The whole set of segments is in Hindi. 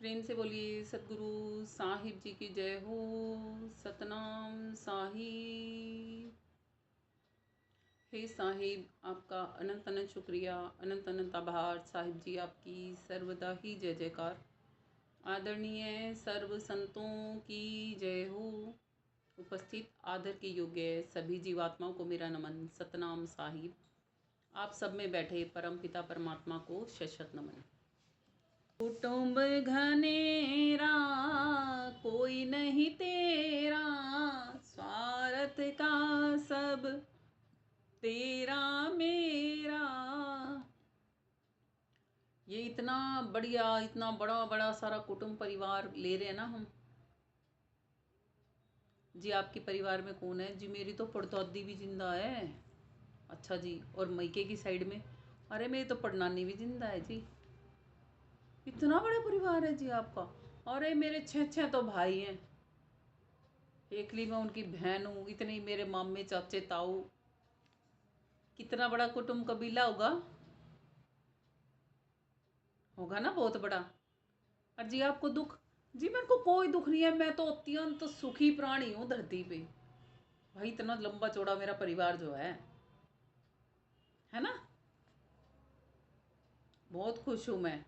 प्रेम से बोलिए सतगुरु साहिब जी की जय हो। सतनाम साहिब। हे साहिब, आपका अनंत अनंत शुक्रिया, अनंत अनंत आभार। साहिब जी आपकी सर्वदा ही जय जयकार। आदरणीय सर्व संतों की जय हो। उपस्थित आदर के योग्य सभी जीवात्माओं को मेरा नमन। सतनाम साहिब। आप सब में बैठे परम पिता परमात्मा को शत शत नमन। कुटुंब घनेरा कोई नहीं तेरा, स्वार्थ का सब तेरा मेरा। ये इतना बढ़िया, इतना बड़ा बड़ा सारा कुटुंब परिवार ले रहे हैं ना हम। जी आपके परिवार में कौन है? जी मेरी तो पड़दादी भी जिंदा है। अच्छा जी, और मैके की साइड में? अरे मेरी तो पड़नानी भी जिंदा है जी। इतना बड़ा परिवार है जी आपका। अरे मेरे छः छः तो भाई हैं। एकली मैं उनकी बहन हूँ। इतने ही मेरे मामे चाचे ताऊ। कितना बड़ा कुटुंब कबीला होगा। होगा ना बहुत बड़ा। और जी आपको दुख? जी मेरे को कोई दुख नहीं है। मैं तो अत्यंत सुखी प्राणी हूँ धरती पे। भाई इतना लंबा चौड़ा मेरा परिवार जो है ना। बहुत खुश हूँ मैं।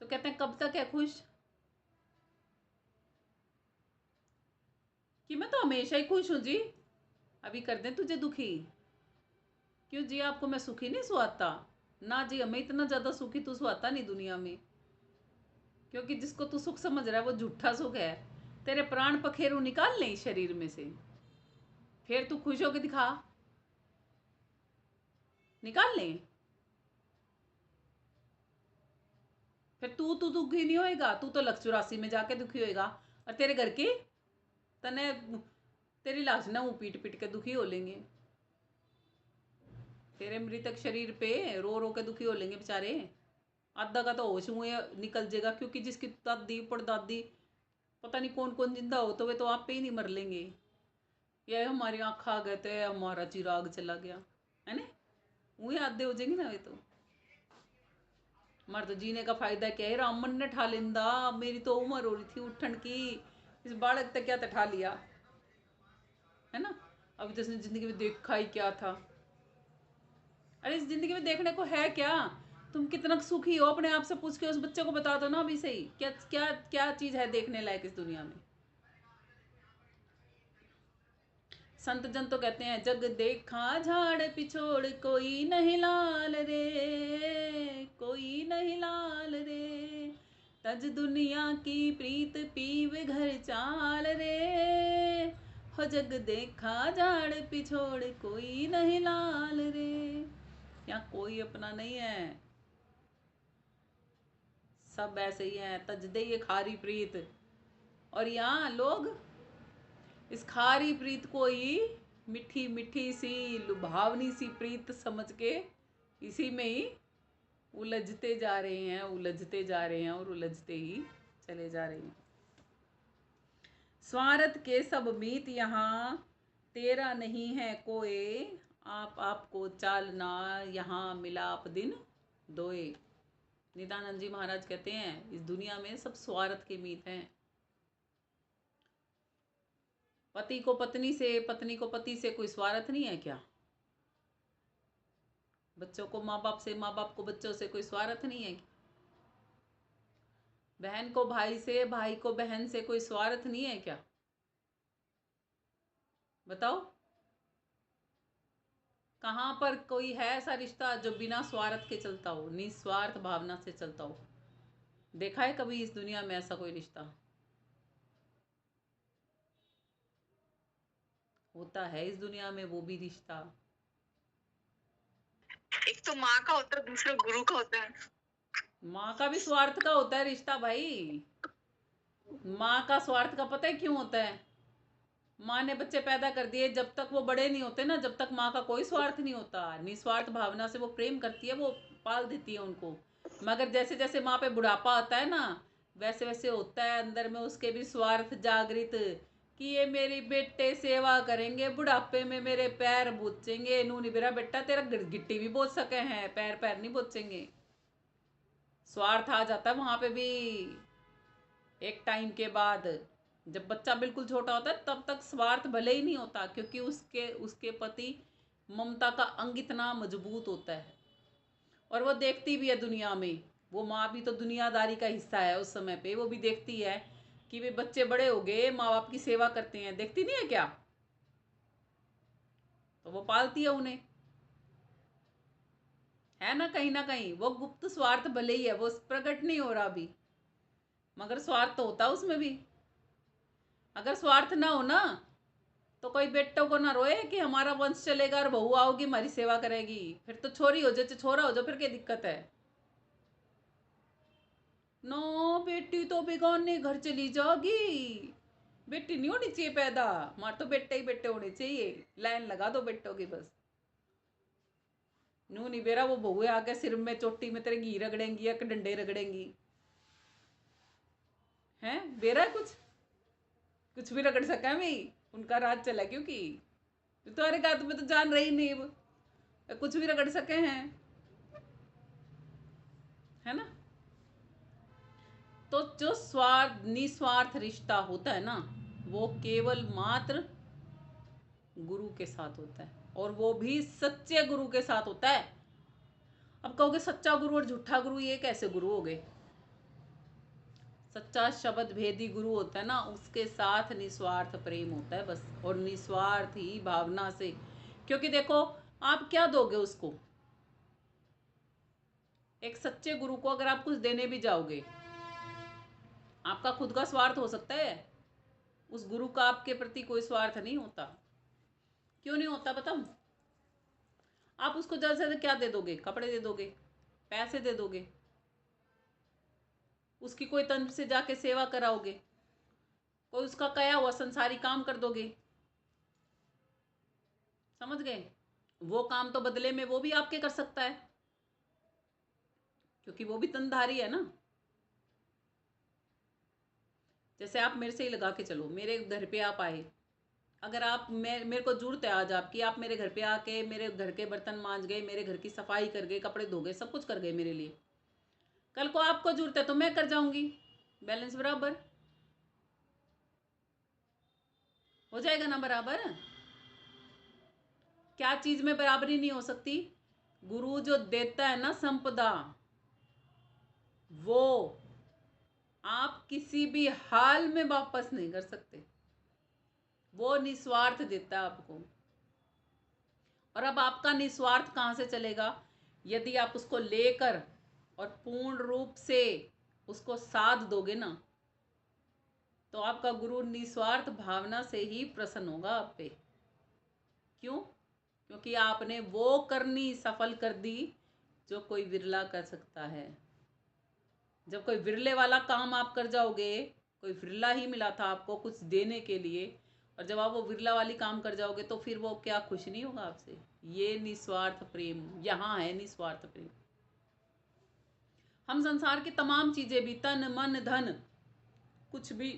तो कहते हैं कब तक है खुश? कि मैं तो हमेशा ही खुश हूँ जी। अभी कर दें तुझे दुखी? क्यों जी आपको मैं सुखी नहीं सुहाता? ना जी, हमें इतना ज़्यादा सुखी तू सुहाता नहीं दुनिया में। क्योंकि जिसको तू सुख समझ रहा है वो झूठा सुख है। तेरे प्राण पखेरु निकाल लें शरीर में से, फिर तू खुश होकर दिखा। निकाल लें, फिर तू दुखी नहीं होएगा। तू तो 184 में जाके दुखी होएगा। और तेरे घर के तने तेरी लाश ना वो पीट पीट के दुखी हो लेंगे। तेरे मृतक शरीर पे रो रो के दुखी हो लेंगे बेचारे। आधा का तो होश हुए निकल जाएगा। क्योंकि जिसकी दादी पड़दादी पता नहीं कौन कौन जिंदा हो, तो वे तो आप पे ही नहीं मर लेंगे। ये हमारी आँख आ गए थे, हमारा चिराग चला गया, है ना। वही आधे हो जाएंगे ना वे तो। हमारे तो जीने का फायदा क्या है? रामन ने ठा लेंदा। मेरी तो उम्र हो रही थी उठन की। इस बालक तक क्या ठा लिया, है ना। अभी तो इसने जिंदगी में देखा ही क्या था। अरे इस जिंदगी में देखने को है क्या? तुम कितना सुखी हो अपने आप से पूछ के उस बच्चे को बता दो ना अभी से ही। क्या क्या क्या चीज है देखने लायक इस दुनिया में? संत जन तो कहते हैं जग देखा झाड़ पिछोड़ कोई नहीं लाल रे, कोई नहीं लाल रे। तज दुनिया की प्रीत पीव घर चाल रे। हो जग देखा झाड़ पिछोड़ कोई नहीं लाल रे। यहाँ कोई अपना नहीं है, सब ऐसे ही है। तज दे ये खारी प्रीत। और यहाँ लोग इस खारी प्रीत को ही मीठी मीठी सी लुभावनी सी प्रीत समझ के इसी में ही उलझते जा रहे हैं, उलझते जा रहे हैं और उलझते ही चले जा रहे हैं। स्वार्थ के सब मीत यहाँ तेरा नहीं है कोई, आप आपको चालना यहाँ मिलाप दिन दोए। नित्यानंद जी महाराज कहते हैं इस दुनिया में सब स्वार्थ के मीत हैं। पति को पत्नी से, पत्नी को पति से कोई स्वार्थ नहीं है क्या? बच्चों को माँ बाप से, माँ बाप को बच्चों से कोई स्वार्थ नहीं है? बहन को भाई से, भाई को बहन से कोई स्वार्थ नहीं है क्या? बताओ, कहाँ पर कोई है ऐसा रिश्ता जो बिना स्वार्थ के चलता हो, निस्वार्थ भावना से चलता हो? देखा है कभी इस दुनिया में ऐसा कोई रिश्ता? होता है इस दुनिया में वो भी रिश्ता। एक तो माँ का होता है, दूसरा गुरु का होता है। माँ का भी स्वार्थ का होता है रिश्ता भाई। माँ का स्वार्थ का पता है क्यों होता है? माँ ने बच्चे पैदा कर दिए, जब तक वो बड़े नहीं होते ना, जब तक माँ का कोई स्वार्थ नहीं होता। निस्वार्थ भावना से वो प्रेम करती है, वो पाल देती है उनको। मगर जैसे जैसे माँ पे बुढ़ापा आता है ना, वैसे वैसे होता है अंदर में उसके भी स्वार्थ जागृत, कि ये मेरी बेटे सेवा करेंगे, बुढ़ापे में मेरे पैर बूचेंगे। नू नहीं मेरा बेटा तेरा गिट्टी भी बोच सके हैं, पैर पैर नहीं बोचेंगे। स्वार्थ आ जाता है वहां पे भी। एक टाइम के बाद जब बच्चा बिल्कुल छोटा होता है तब तक स्वार्थ भले ही नहीं होता, क्योंकि उसके उसके प्रति ममता का अंग इतना मजबूत होता है। और वो देखती भी है दुनिया में, वो माँ भी तो दुनियादारी का हिस्सा है उस समय पे, वो भी देखती है कि वे बच्चे बड़े हो गए, माँ बाप की सेवा करते हैं, देखती नहीं है क्या? तो वो पालती है उन्हें, है ना कहीं वो गुप्त स्वार्थ भले ही है, वो प्रकट नहीं हो रहा अभी, मगर स्वार्थ तो होता है उसमें भी। अगर स्वार्थ ना हो ना तो कोई बेटों को ना रोए कि हमारा वंश चलेगा और बहू आओगी हमारी सेवा करेगी। फिर तो छोरी हो जाए चाहे छोरा हो जाए, फिर क्या दिक्कत है? नो, बेटी तो बेगाने घर चली जाएगी, बेटी नहीं होनी चाहिए पैदा, हमारे तो बेटे ही बेटे होने चाहिए, लाइन लगा दो बेटों की बस। नू नहीं बेरा वो बहुए आके सिर में चोटी में तेरे घी रगड़ेंगी या डंडे रगड़ेंगी, हैं बेरा है कुछ भी रगड़ सका मैं, उनका राज चला क्योंकि तुम्हारे गात तुम्हें तो जान रही नहीं वो, कुछ भी रगड़ सके हैं, है ना? तो जो स्वार्थ निस्वार्थ रिश्ता होता है ना, वो केवल मात्र गुरु के साथ होता है, और वो भी सच्चे गुरु के साथ होता है। अब कहोगे सच्चा गुरु और झूठा गुरु ये कैसे गुरु हो गए? सच्चा शब्द भेदी गुरु होता है ना, उसके साथ निस्वार्थ प्रेम होता है बस, और निस्वार्थ ही भावना से। क्योंकि देखो, आप क्या दोगे उसको? एक सच्चे गुरु को अगर आप कुछ देने भी जाओगे, आपका खुद का स्वार्थ हो सकता है, उस गुरु का आपके प्रति कोई स्वार्थ नहीं होता। क्यों नहीं होता बताऊं? आप उसको ज्यादा से ज्यादा क्या दे दोगे? कपड़े दे दोगे, पैसे दे दोगे, उसकी कोई तंत्र से जाके सेवा कराओगे, कोई उसका कया हुआ संसारी काम कर दोगे, समझ गए? वो काम तो बदले में वो भी आपके कर सकता है, क्योंकि वो भी तनधारी है ना। जैसे आप मेरे से ही लगा के चलो, मेरे घर पे आप आए, अगर आप मेरे को जरूरत है आज आपकी, आप मेरे घर पे आके मेरे घर के बर्तन मांज गए, मेरे घर की सफाई कर गए, कपड़े धो गए, सब कुछ कर गए मेरे लिए, कल को आपको जरूरत है तो मैं कर जाऊंगी, बैलेंस बराबर हो जाएगा ना? बराबर। क्या चीज में बराबरी नहीं हो सकती? गुरु जो देता है ना संपदा, वो आप किसी भी हाल में वापस नहीं कर सकते, वो निस्वार्थ देता है आपको। और अब आपका निस्वार्थ कहाँ से चलेगा? यदि आप उसको लेकर और पूर्ण रूप से उसको साध दोगे ना, तो आपका गुरु निस्वार्थ भावना से ही प्रसन्न होगा आप पे। क्यों? क्योंकि आपने वो करनी सफल कर दी जो कोई विरला कर सकता है। जब कोई विरले वाला काम आप कर जाओगे, कोई विरला ही मिला था आपको कुछ देने के लिए, और जब आप वो विरला वाली काम कर जाओगे तो फिर वो क्या खुश नहीं होगा आपसे? ये निस्वार्थ प्रेम यहाँ है, निस्वार्थ प्रेम। हम संसार की तमाम चीजें भी, तन मन धन, कुछ भी,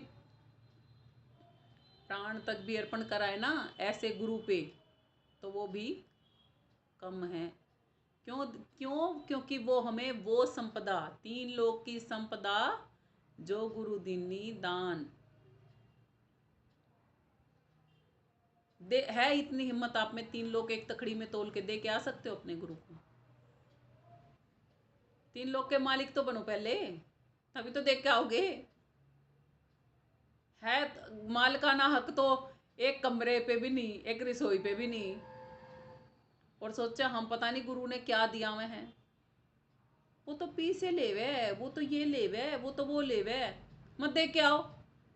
प्राण तक भी अर्पण कराए ना ऐसे गुरु पे, तो वो भी कम है। क्यों? क्यों? क्योंकि वो हमें वो संपदा, तीन लोक की संपदा जो गुरु दीनी दान दे, है इतनी हिम्मत आप में, तीन लोग एक तकड़ी में तोल के दे के आ सकते हो अपने गुरु को? तीन लोग के मालिक तो बनो पहले, तभी तो देख के आओगे। है मालिकाना हक तो एक कमरे पे भी नहीं, एक रसोई पे भी नहीं, और सोचा हम पता नहीं गुरु ने क्या दिया हुए हैं, वो तो पी से लेवे, वो तो ये लेवे, वो तो वो लेवे, मत देख के आओ।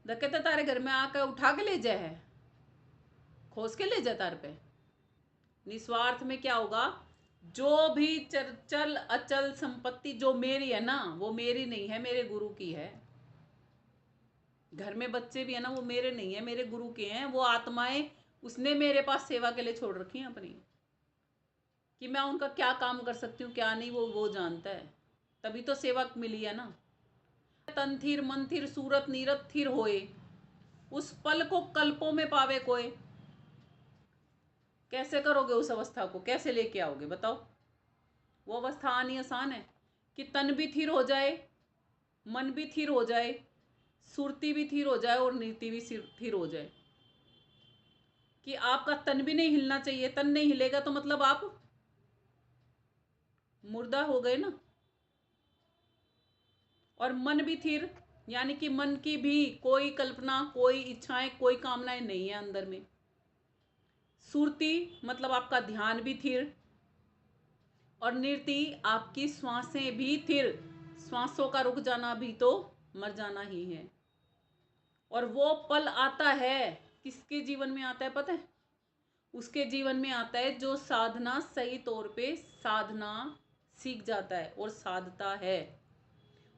धक्के तो तारे घर में आकर उठा के ले जाए, खोस के ले जाए तार पे। निस्वार्थ में क्या होगा? जो भी चल अचल संपत्ति जो मेरी है ना, वो मेरी नहीं है, मेरे गुरु की है। घर में बच्चे भी है ना, वो मेरे नहीं है, मेरे गुरु के हैं। वो आत्माएं उसने मेरे पास सेवा के लिए छोड़ रखी हैं अपनी, कि मैं उनका क्या काम कर सकती हूँ क्या नहीं, वो जानता है, तभी तो सेवा मिली है ना। तन थिर मन थिर सूरत नीरत थिर होए, उस पल को कल्पों में पावे कोई। कैसे करोगे उस अवस्था को? कैसे लेके आओगे बताओ? वो अवस्था आनी आसान है? कि तन भी थिर हो जाए, मन भी थिर हो जाए, सुरती भी थिर हो जाए और नीति भी थिर हो जाए। कि आपका तन भी नहीं हिलना चाहिए, तन नहीं हिलेगा तो मतलब आप मुर्दा हो गए ना। और मन भी थिर, यानी कि मन की भी कोई कल्पना, कोई इच्छाएं, कोई कामनाएं नहीं है अंदर में। सुरती मतलब आपका ध्यान भी थिर, और निर्ति आपकी श्वासें भी थिर। श्वासों का रुक जाना भी तो मर जाना ही है। और वो पल आता है, किसके जीवन में आता है पता है? उसके जीवन में आता है जो साधना सही तौर पे साधना सीख जाता है और साधता है।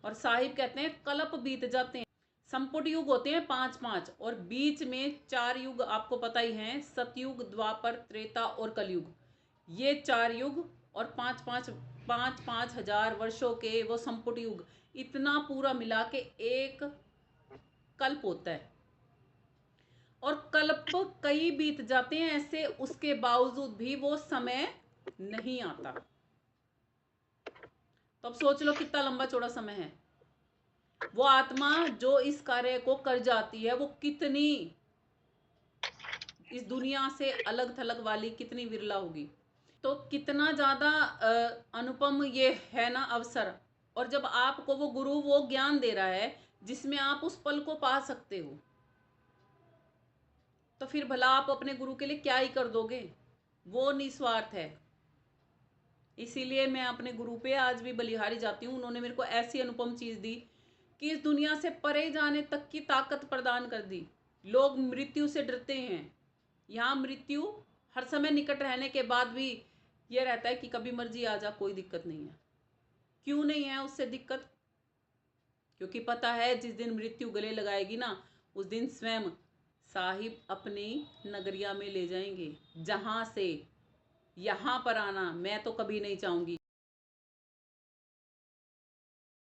और साहिब कहते हैं कल्प बीत जाते हैं। संपुट युग होते हैं 5-5, और बीच में 4 युग आपको पता ही हैं, सतयुग, द्वापर, त्रेता और कलयुग। ये 4 युग और 5-5 हजार वर्षों के वो संपुट युग, इतना पूरा मिला के एक कल्प होता है। और कल्प कई बीत जाते हैं ऐसे, उसके बावजूद भी वो समय नहीं आता। तो अब सोच लो कितना लंबा चौड़ा समय है। वो आत्मा जो इस कार्य को कर जाती है वो कितनी इस दुनिया से अलग थलग वाली, कितनी विरला होगी। तो कितना ज्यादा अनुपम ये है ना अवसर। और जब आपको वो गुरु वो ज्ञान दे रहा है जिसमें आप उस पल को पा सकते हो, तो फिर भला आप अपने गुरु के लिए क्या ही कर दोगे। वो निस्वार्थ है। इसीलिए मैं अपने गुरु पे आज भी बलिहारी जाती हूँ। उन्होंने मेरे को ऐसी अनुपम चीज दी कि इस दुनिया से परे जाने तक की ताकत प्रदान कर दी। लोग मृत्यु से डरते हैं, यहाँ मृत्यु हर समय निकट रहने के बाद भी ये रहता है कि कभी मर्जी आ जा, कोई दिक्कत नहीं है। क्यों नहीं है उससे दिक्कत? क्योंकि पता है जिस दिन मृत्यु गले लगाएगी ना, उस दिन स्वयं साहिब अपनी नगरिया में ले जाएंगे, जहां से यहाँ पर आना मैं तो कभी नहीं चाहूंगी।